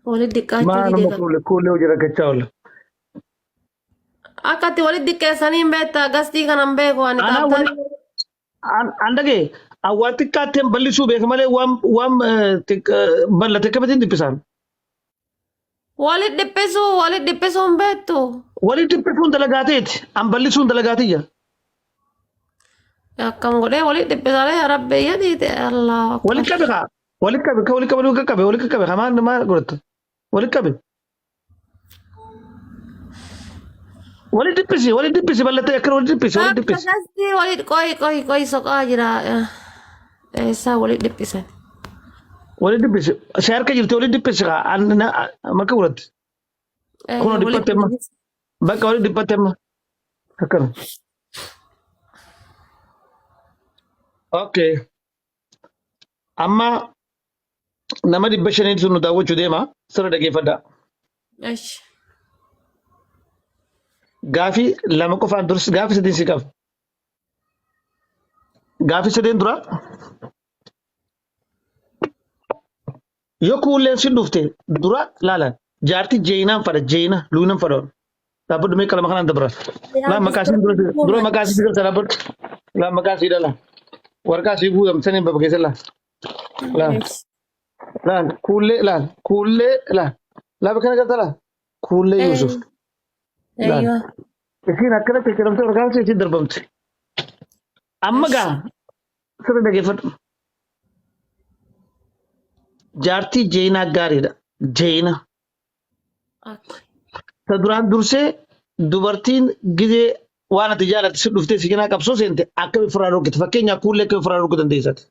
ولدي ما كاتشو أنا دي كل وجرك الشاول. أكاتي ولدي كيسانين بيتا قصدي كان بيكو أنا أنا كابتن ولي عندك أواتك كاتم بلي سو بيك مالي وام تك بلا تكبتين دي بسان. ولد دبسو بيتو ولي تبسون دلقاتيت أم بلي سون دلقاتية. يا كم قولي ولد دبسو عليه يا ربي يدي الله ولي أكبر كبكا ولي كبكا ولي كبكا ولي كبكا ولي كبكا ما قلت ولي كبكا ولي دبسي بلا تيكر ولي كابتا دبسي. قصدي ولد كوي سوكا جرا إيسا ولد دبسو ولي دبسي شهر كجرت ولي دبسي أنا ما كولت كونوا ولد دبتة ما دبسو بقى ولي دبتة ما هكذا. أوكي أما nama dhibba shanii sun nu daawwachuu deema sirra dhageeffadhaa. إيش Gaafii lama qofaan dursi gaafii sadeen si qaba. Gaafii sadeen dura yoo kuulleen si dhufte dura laalan jaartii jeenaan fadha jeena luunan fadha. Dhaabbadhu mee qalama kanaan dabra. يا Laa maqaasiin دستور dura maqaasii dura sana bad. Laa maqaasii dhala. Warqaasii guutam saniin babbageessa laa. Laa إيش laan kuullee laa. Laa bakkana galta laa. Kuullee Yuusuf laan. أيوه Isiin akkana jijjiiramtee warqaasii itti darbamte. Amma إيش gaa sirra dhageeffadhu. Jaartii jeenaa gaariidha. Jeena. أوكي Ta duraan dursee dubartiin gizee waan ati jaalatte si dhuftee si cinaa qabsoo seente akkami ofirraa dhorkite fakkeenyaaf kuullee akkami ofirraa dhorkuu dandeessate.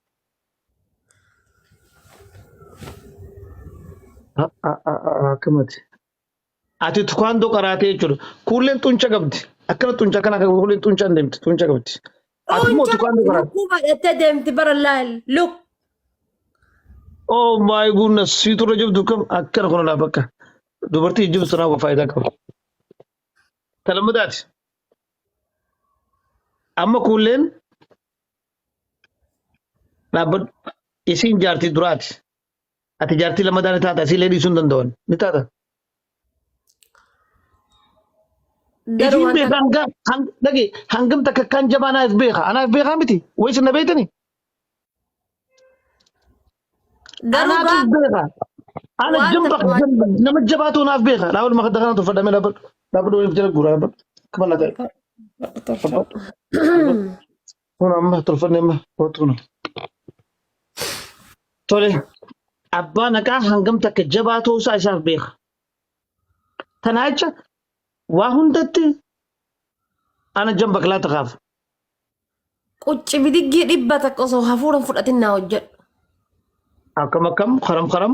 Akkamati. Ati tukaandoo qaraatee jechuudha. Kuulleen xunca qabdi. Akkana xunca kana akka kuulleen xunca hin deemte xunca qabdi. Ati immoo tukaandoo qaraate. لوكوبا اتدمت برا الليل لوك Oh my goodness siiturra jibdu kam akkana kun laa bakka. Dubartii jibdu sanaa waa faayidaa qaba. Talammadaati. Amma kuulleen dhaabbadhu isiin jaartii duraati. Ati jaartii lammadaa ni taata asiillee dhiisuu hin danda'an ni taata. Isiin دروان beeka dhage hangam takka kan jabaa anaaf beeka anaaf beekaa miti wayis na beektani anaaf دروغا beeka ana jamba وانت nama jabaatu naaf beeka dhaabal maka dakana tuffadhame dhaabal waliif jala guuraa dhaabal kamala ta'e dhaabal kun amma tolfanne amma kootu kun tole abbaa naqaa hangam takka jabaatoo isaa isaaf beeka tanaa jecha waa hundatti ana jamba kalaa taqaaf قُچ بدقي دبتك أصو هفورا فرقتنا وجد akkam akkam karam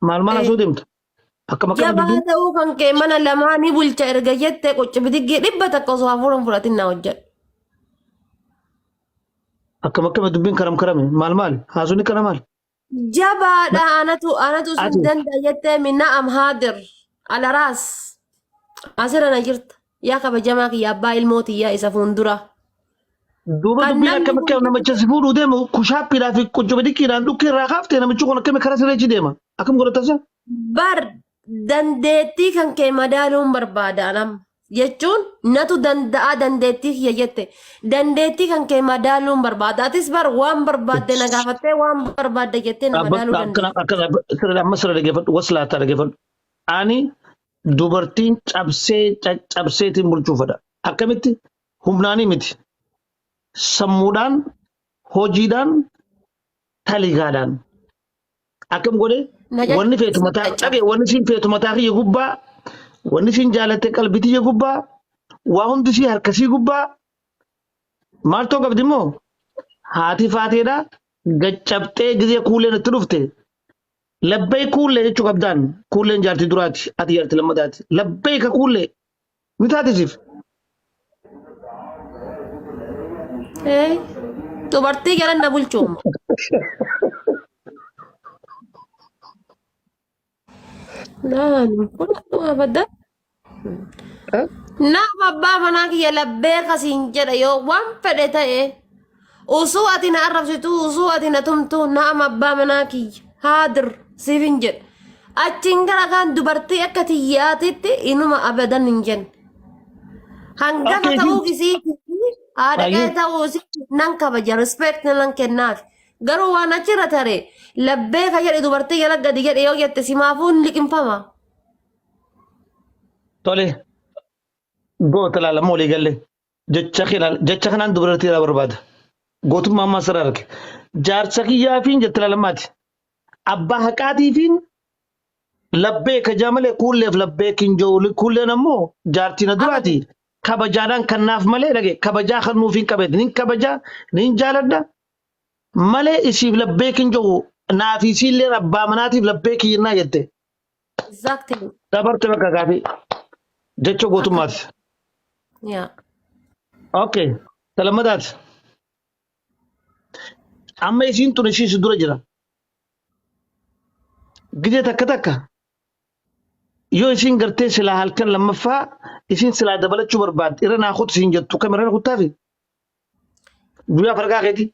maal maal asuu deemta akkam akkam جابها dubbiin تو كان كيمانا لماني بولتا إرقايت قُچ بدقي دبتك أصو هفورا فرقتنا وجد akkam akkam dubbiin karame maal haasuni kana maal جابها دا أنا تو ati سندن دايت من نعم هادر على راس أسر أنا جرت يا كبا جماك يا با الموت يا إسا فندرة duuba كان dubbiin نمني akkam akkam كنت namicha si fuudhuu deemu kushaappiidhaa fi qojjoba dikkiidhaan dhukkee irraa kaaftee namichi kun akkami karaa sirreechi deema akkam godhatasa bar dandeettii kan kee madaaluun barbaada anam jechuun natu danda'a dandeettii kiyya jette dandeettii kan kee madaaluun barbaada atis bar waan barbaadde na gaafattee waan barbaadde jettee na madaaluu dandeetti. amma sirra dhageeffadhu waslaataa dhageeffadhu ani dubartiin cabseetiin bulchuufadha akkamitti humnaanii miti sammuudhaan hojiidhaan taligaadhaan akkam godhe Na wanni feetu mataa dhabe wanni siin feetu mataa kiyya gubbaa wanni siin jaalatte qalbii tiyya gubbaa waa hundi sii harkasii gubbaa maal ta'uu qabdi immoo haati faateedha gaccabxee gizee kuulleen itti dhufte labbay kuullee jechuu qabdaan kuulleen jaartii duraati ati jaartii lammadaati labbay ka kuullee ni taatisiif dubartii galan na bulchuuma. Naan fudhatu abadda. Nama abbaa manaa kiyya labbee kasiin jedha yoo waan fedhe ta'e usuu ati na arrabsitu usuu ati na tumtu nama abbaa manaa kiyya haadir siif hin jedhe Achiin gara kan dubartii akka xiyyaatitti inuma abadan hin jenne. Hangafa Okay, ta'uu isin isiiti haadha ayyee qe'ee ta'uu isiiti nan kabaja respect nan kennaaf. Garuu waan achirra tare labbee ka jedhe dubartii jala gadi jedhe yoo jette simaafuu hin liqinfama. tole goota laala walii galle jecha kanaan dubartii irraa barbaada. Gootummaa ammaa sirraa arge. Jaarsa kiyyaafiin jette laalamaati. Abbaa haqaatiifiin labbee kajaa malee kuulleef labbee kinjooli kuulleen ammoo jaartina duraati. Kabajaadhaan kannaaf malee dhage kabajaa kan nuuf hin qabeeti. Nin kabajaa nin jaaladha malee isiif labbee kinjoo naaf isiillee abbaa manaatiif labbee kiyyannaa jette. Exactly. Dabarte bakka gaafii jecha gootummaati. Yeah. Okay. Talammadaati. Amma isiin tun ishiis dura jira. Gidee takka takka yoo isiin gartee silaa halkan lammaffaa isiin silaa dabalachuu barbaadde irra naa kutu isiin jettu kam irra na kuttaafi guyyaa farqaa keeti.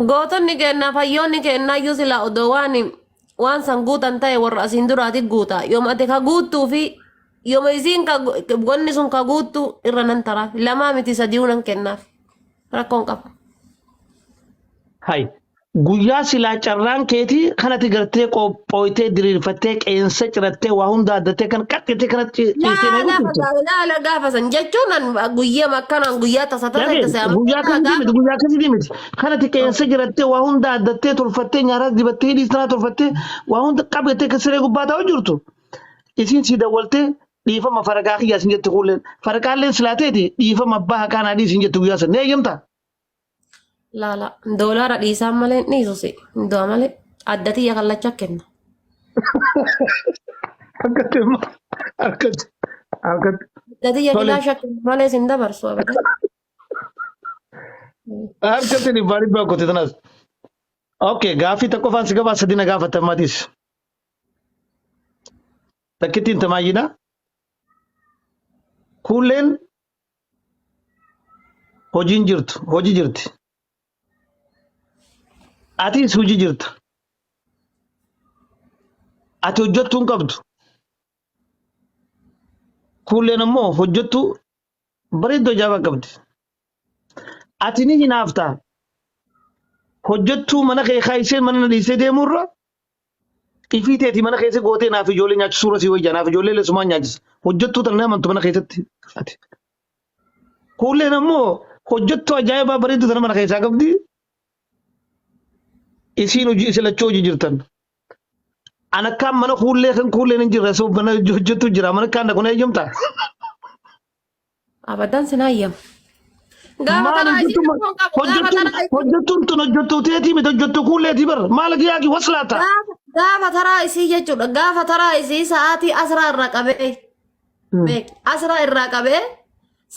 Gootonni kennaa fayyoonni kennaa iyyuu silaa odoo waan san guutan ta'e warra asiin duraati guuta. Yooma ati ka guuttuu fi yooma isiin wanni sun ka guuttu irra nan taraaf. Lamaa miti sadii nan kennaaf. Rakkoon qaba. Hai guyyaa silaa carraan keetii kanatti gartee qophooytee diriirfattee qeensa cirattee waa hunda addattee kan qaqqitee kanatti ciisee na guutu. Laala gaafa san jechuun guyyaa makkanaan guyyaa tasa tasa itti se'amu. Guyyaa akkasii miti guyyaa akkasii miti kanatti qeensa jirattee waa hunda addattee tolfattee nyaaraas dibattee hidhiistanaa tolfattee waa hunda qabattee kan siree gubbaa ta'u jirtu. Isiin si dawwaltee dhiifama faraqaa kiyyaa sin jette kuulleen faraqaalleen silaateeti dhiifama abbaa haqaan adii sin jette guyyaa san ni eeyyamta. Laala doolaara dhiisaan malee dhiisusi du'a malee adda xiyya kallacha kenna. Akkatti akkatti akkatti. Adda xiyya kilaasha kenna malee sin dabarsu abada. Akkatti ni baari baa kote tanas. Okay gaafii tokko faan si gabaa sadina gaafatan maatis. Takkittiin tamaayyina. Kuulleen hojiin jirtu hojii jirti. Atis hojii jirta. Ati hojjettuu hin qabdu. Kuulleen ammoo hojjettuu bareeddoo jaabaa qabdi. Ati ni hinaaftaa. Hojjettuu mana kee kaayisee mana dhiisee deemurra ifii teetii mana keessa gootee naaf ijoollee nyaachisuu suura sii wayyaa naaf ijoollee leessumaan nyaachisa. Hojjettuu tan amantu mana keessatti ati. Kuulleen ammoo hojjettuu ajaa'ibaa bareedduu tana mana keessaa qabdi. Isiin hojii isilachoo hojii jirtan. Ana kan mana kuullee kan kuulleen hin jirre soo mana hojjettu jira mana kan kun eeyyamta. Abadan sin hayyam. Gaafa Maal hojjettuun tun hojjettuu teetii miti hojjettuu kuulleetii bar maal giyyaaki waslaata. Gaafa taraa isii jechuudha. Gaafa taraa isii sa'aatii asraa irraa qabee. Asraa irraa qabee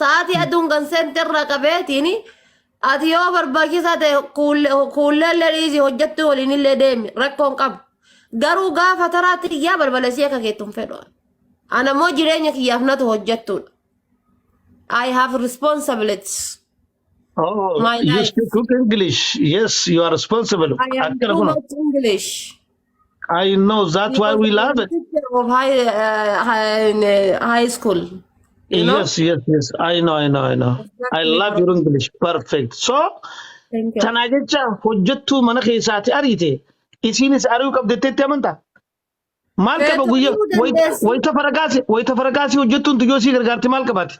sa'aatii aduun kan seente irraa qabeetiin ati yoo barbaachisaa ta'e kuulleellee dhiisii hojjettuu waliin illee deemi rakkoon qabu. Garuu gaafa taraatti kiyyaa balbalesii akka keettuun fedhu. Ana immoo jireenya kiyyaaf natu hojjettuudha. I have responsibilities. Oh, My you life. speak good English. Yes, you are responsible. I am too much English. I know that's why we love it. Of high school. You know? Yes, yes, yes. I know. I love your English. Perfect. So, Thank you. kana jecha hojjettuu mana keessaati ariite. Isiinis ari'uu qabdeetti amantaa? Maal qaba guyyaa wayita faragaasi hojjettuun tu yoo sii gargaarti maal qabaati?